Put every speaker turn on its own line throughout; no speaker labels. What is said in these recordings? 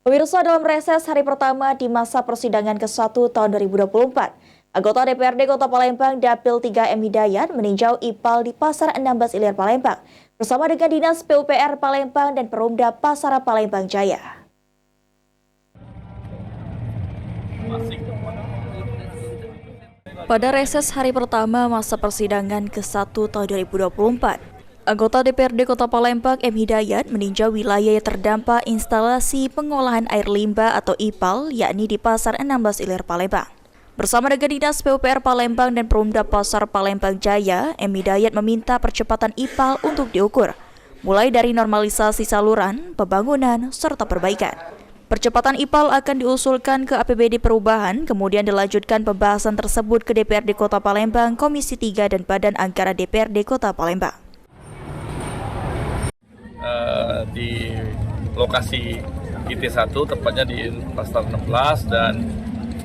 Pemirsa, dalam reses hari pertama di masa persidangan ke-1 tahun 2024, anggota DPRD Kota Palembang Dapil 3 M. Hidayat meninjau IPAL di Pasar 16 Ilir Palembang bersama dengan Dinas PUPR Palembang dan Perumda Pasar Palembang Jaya. Pada reses hari pertama masa persidangan ke-1 tahun 2024, anggota DPRD Kota Palembang M. Hidayat meninjau wilayah yang terdampak instalasi pengolahan air limbah atau IPAL, yakni di Pasar 16 Ilir Palembang. Bersama dengan Dinas PUPR Palembang dan Perumda Pasar Palembang Jaya, M. Hidayat meminta percepatan IPAL untuk diukur, mulai dari normalisasi saluran, pembangunan, serta perbaikan. Percepatan IPAL akan diusulkan ke APBD Perubahan, kemudian dilanjutkan pembahasan tersebut ke DPRD Kota Palembang, Komisi 3 dan Badan Anggaran DPRD Kota Palembang.
Di lokasi IT1, tepatnya di Pasar 16 dan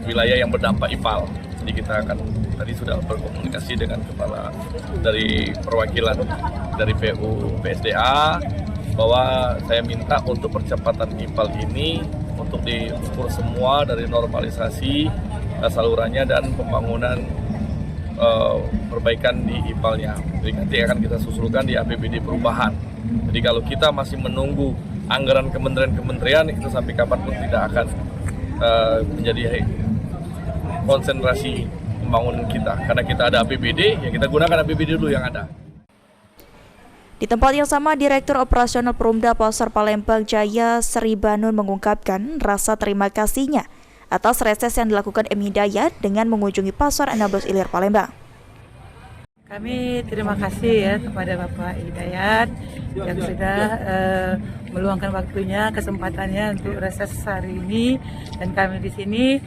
wilayah yang berdampak IPAL. Jadi kita akan tadi sudah berkomunikasi dengan kepala dari perwakilan dari PU PSDA bahwa saya minta untuk percepatan IPAL ini untuk diukur semua dari normalisasi salurannya dan pembangunan perbaikan di IPAL-nya. Jadi nanti akan kita susulkan di APBD Perubahan. Jadi kalau kita masih menunggu anggaran kementerian-kementerian, itu sampai kapanpun tidak akan menjadi konsentrasi pembangunan kita. Karena kita ada APBD, ya kita gunakan APBD dulu yang ada.
Di tempat yang sama, Direktur Operasional Perumda Pasar Palembang Jaya Sri Banun mengungkapkan rasa terima kasihnya atas reses yang dilakukan M. Hidayat dengan mengunjungi Pasar 16 Ilir Palembang.
Kami terima kasih ya kepada Bapak Hidayat yang sudah meluangkan waktunya, kesempatannya untuk reses hari ini, dan kami di sini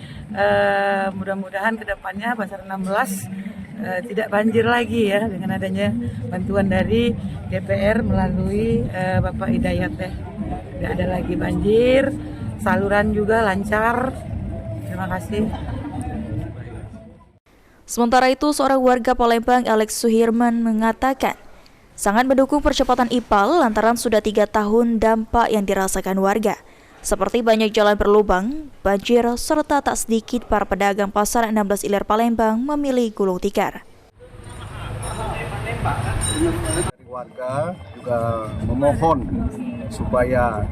mudah-mudahan kedepannya Pasar 16 tidak banjir lagi ya dengan adanya bantuan dari DPR melalui Bapak Hidayat ya. Tidak ada lagi banjir, saluran juga lancar. Terima kasih.
Sementara itu, seorang warga Palembang, Alex Suhirman, mengatakan sangat mendukung percepatan IPAL lantaran sudah 3 tahun dampak yang dirasakan warga, seperti banyak jalan berlubang, banjir, serta tak sedikit para pedagang Pasar 16 Ilir Palembang memilih gulung tikar.
Warga juga memohon supaya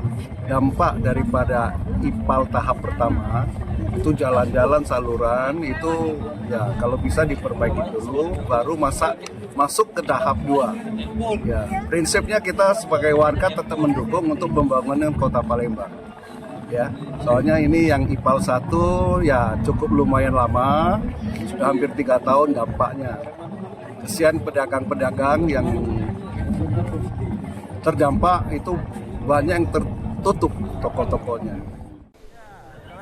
dampak daripada IPAL tahap pertama itu jalan-jalan saluran itu ya kalau bisa diperbaiki dulu baru masuk ke tahap 2. Ya, prinsipnya kita sebagai warga tetap mendukung untuk pembangunan Kota Palembang. Ya, soalnya ini yang IPAL 1 ya cukup lumayan lama, sudah hampir 3 tahun dampaknya. Kesian pedagang-pedagang yang terdampak itu banyak yang tertutup toko-tokonya.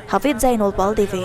Hafid Zainul, PAL TV.